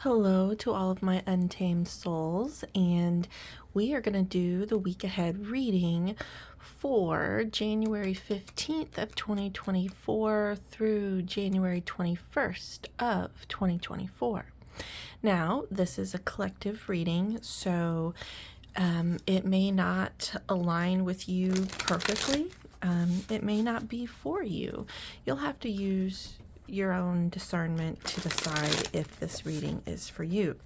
Hello to all of my untamed souls, and we are going to do the week ahead reading for January 15th of 2024 through January 21st of 2024. Now, this is a collective reading, so it may not align with you perfectly. It may not be for you. You'll have to use your own discernment to decide if this reading is for you.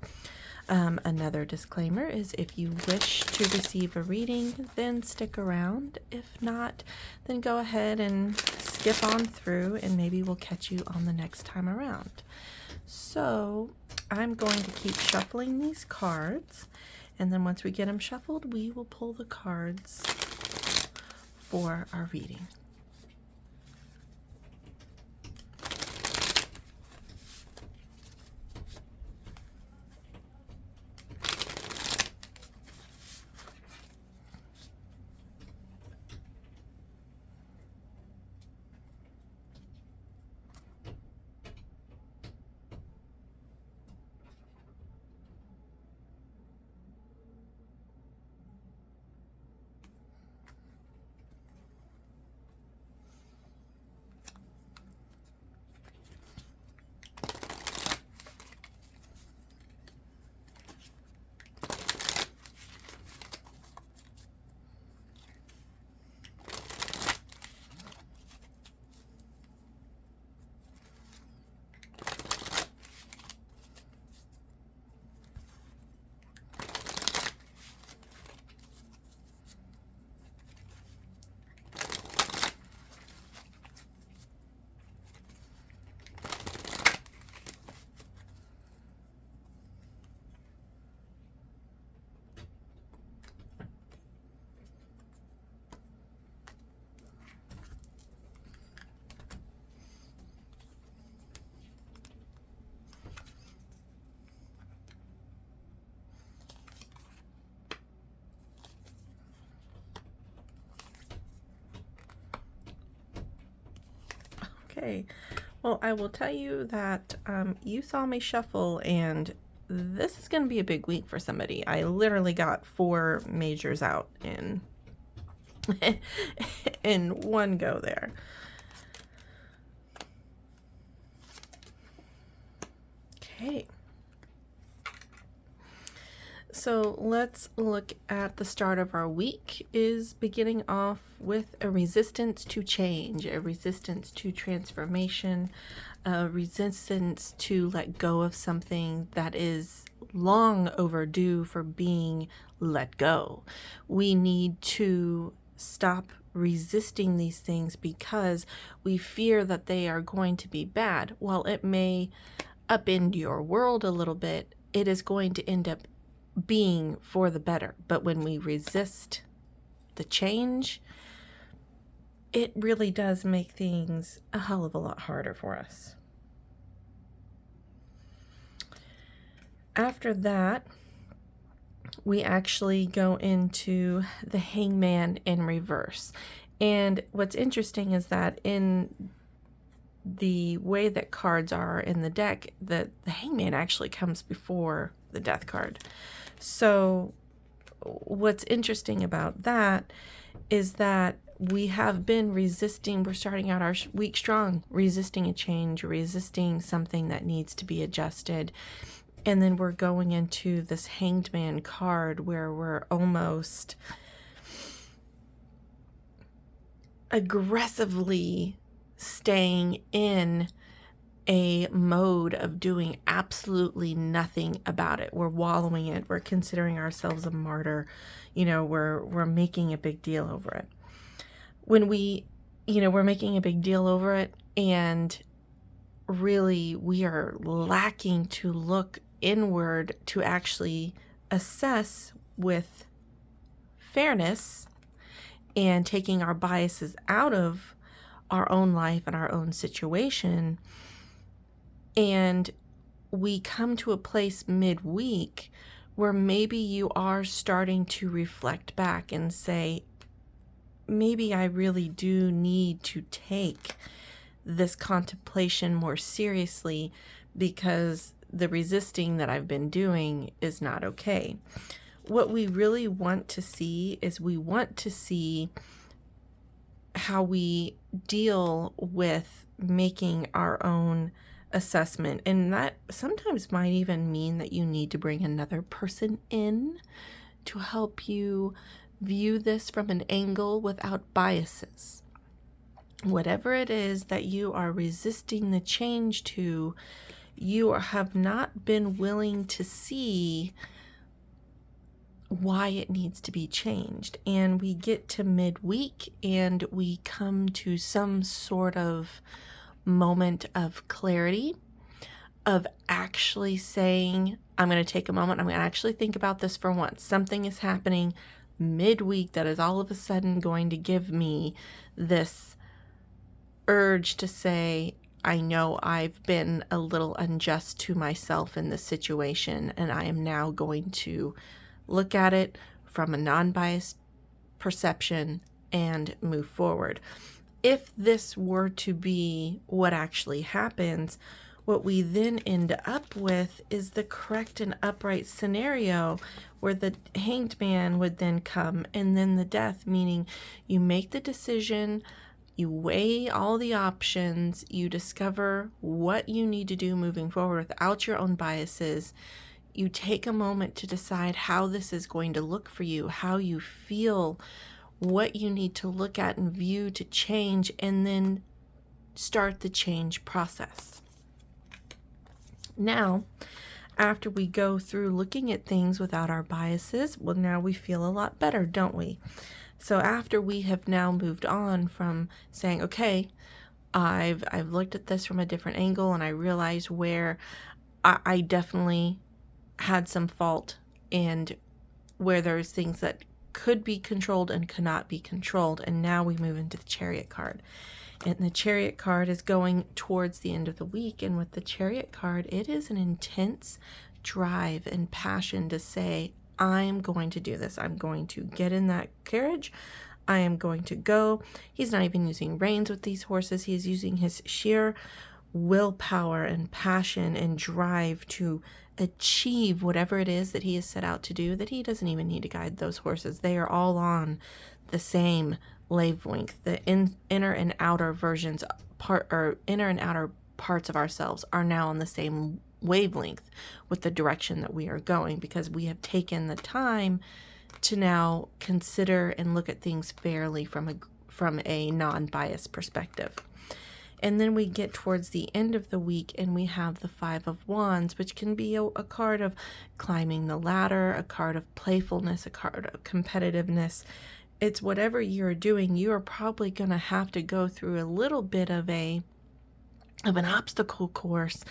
Another disclaimer is if you wish to receive a reading, then stick around. If not, then go ahead and skip on through and maybe we'll catch you on the next time around. So I'm going to keep shuffling these cards, and then once we get them shuffled, we will pull the cards for our reading. Okay, well, I will tell you that you saw me shuffle, and this is going to be a big week for somebody. I literally got 4 majors out in in one go there. Okay. So let's look at the start of our week is beginning off with a resistance to change, a resistance to transformation, a resistance to let go of something that is long overdue for being let go. We need to stop resisting these things because we fear that they are going to be bad. While it may upend your world a little bit, it is going to end up being for the better. But when we resist the change, it really does make things a hell of a lot harder for us. After that, we actually go into the Hangman in reverse. And what's interesting is that in the way that cards are in the deck, the Hangman actually comes before the Death card. So what's interesting about that is that we have been resisting, we're starting out our week strong, resisting a change, resisting something that needs to be adjusted. And then we're going into this Hanged Man card where we're almost aggressively staying in a mode of doing absolutely nothing about it. We're wallowing it. We're considering ourselves a martyr. We're making a big deal over it. When we're making a big deal over it, and really we are lacking to look inward to actually assess with fairness and taking our biases out of our own life and our own situation. And we come to a place midweek where maybe you are starting to reflect back and say, maybe I really do need to take this contemplation more seriously, because the resisting that I've been doing is not okay. What we really want to see is we want to see how we deal with making our own assessment. And that sometimes might even mean that you need to bring another person in to help you view this from an angle without biases. Whatever it is that you are resisting the change to, you have not been willing to see why it needs to be changed. And we get to midweek and we come to some sort of moment of clarity, of actually saying, I'm going to take a moment, I'm going to actually think about this for once. Something is happening midweek that is all of a sudden going to give me this urge to say, I know I've been a little unjust to myself in this situation, and I am now going to look at it from a non-biased perception and move forward. If this were to be what actually happens, what we then end up with is the correct and upright scenario where the hanged man would then come, and then the death, meaning you make the decision, you weigh all the options, you discover what you need to do moving forward without your own biases. You take a moment to decide how this is going to look for you, how you feel, what you need to look at and view to change, and then start the change process. Now, after we go through looking at things without our biases, well, now we feel a lot better, don't we? So after we have now moved on from saying, okay, I've looked at this from a different angle and I realize where I definitely had some fault and where there's things that could be controlled and cannot be controlled. And now we move into the Chariot card. And the Chariot card is going towards the end of the week. And with the Chariot card, it is an intense drive and passion to say, I'm going to do this. I'm going to get in that carriage. I am going to go. He's not even using reins with these horses. He is using his sheer willpower and passion and drive to achieve whatever it is that he has set out to do, that he doesn't even need to guide those horses. They are all on the same wavelength. The inner and outer versions, inner and outer parts of ourselves are now on the same wavelength with the direction that we are going, because we have taken the time to now consider and look at things fairly from a non-biased perspective. And then we get towards the end of the week and we have the Five of Wands, which can be a card of climbing the ladder, a card of playfulness, a card of competitiveness. It's whatever you're doing, you are probably going to have to go through a little bit of an obstacle course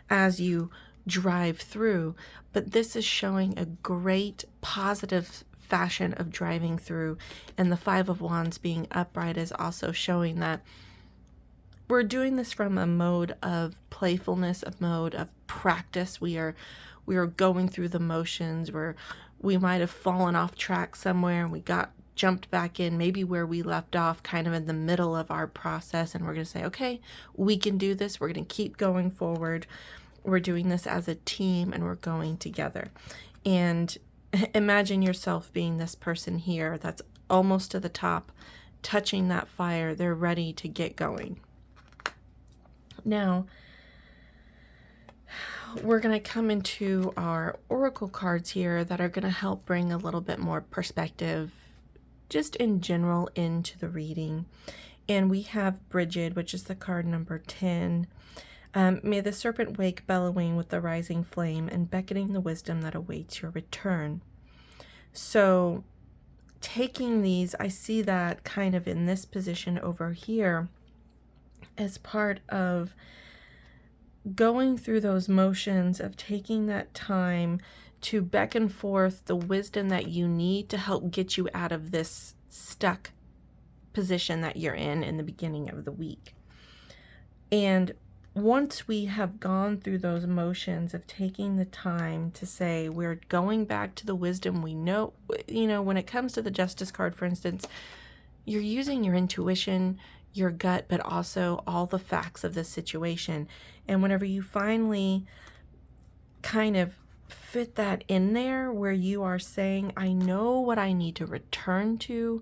as you drive through. But this is showing a great positive fashion of driving through. And the Five of Wands being upright is also showing that we're doing this from a mode of playfulness, a mode of practice. We are going through the motions where we might have fallen off track somewhere and we got jumped back in, maybe where we left off, kind of in the middle of our process. And we're going to say, okay, we can do this. We're going to keep going forward. We're doing this as a team and we're going together. And imagine yourself being this person here that's almost to the top, touching that fire. They're ready to get going. Now, we're going to come into our oracle cards here that are going to help bring a little bit more perspective, just in general, into the reading. And we have Brigid, which is the card number 10. May the serpent wake, bellowing with the rising flame and beckoning the wisdom that awaits your return. So taking these, I see that kind of in this position over here as part of going through those motions of taking that time to beckon forth the wisdom that you need to help get you out of this stuck position that you're in the beginning of the week. And once we have gone through those motions of taking the time to say we're going back to the wisdom we know, when it comes to the Justice card, for instance, you're using your intuition, your gut, but also all the facts of the situation. And whenever you finally kind of fit that in there where you are saying, I know what I need to return to,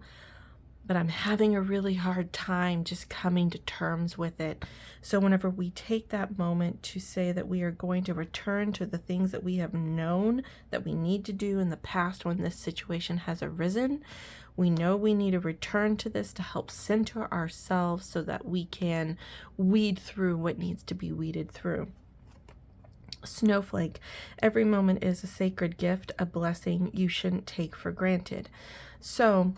but I'm having a really hard time just coming to terms with it. So whenever we take that moment to say that we are going to return to the things that we have known that we need to do in the past when this situation has arisen, we know we need to return to this to help center ourselves so that we can weed through what needs to be weeded through. Snowflake, every moment is a sacred gift, a blessing you shouldn't take for granted. So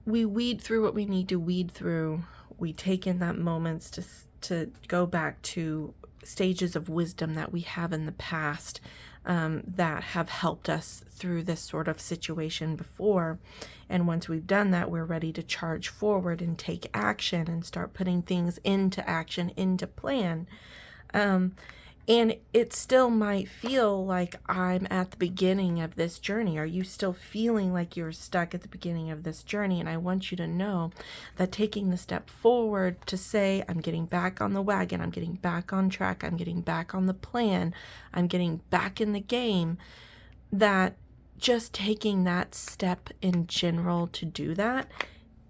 we weed through what we need to weed through. We take in that moments to go back to stages of wisdom that we have in the past that have helped us through this sort of situation before. And once we've done that, we're ready to charge forward and take action and start putting things into action, into plan. And it still might feel like I'm at the beginning of this journey. Are you still feeling like you're stuck at the beginning of this journey? And I want you to know that taking the step forward to say, I'm getting back on the wagon, I'm getting back on track, I'm getting back on the plan, I'm getting back in the game, that just taking that step in general to do that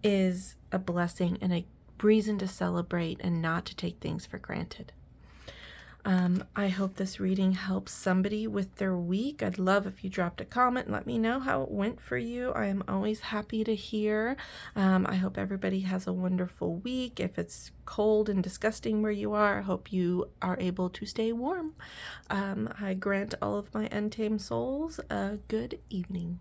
is a blessing and a reason to celebrate and not to take things for granted. I hope this reading helps somebody with their week. I'd love if you dropped a comment and let me know how it went for you. I am always happy to hear. I hope everybody has a wonderful week. If it's cold and disgusting where you are, I hope you are able to stay warm. I grant all of my untamed souls a good evening.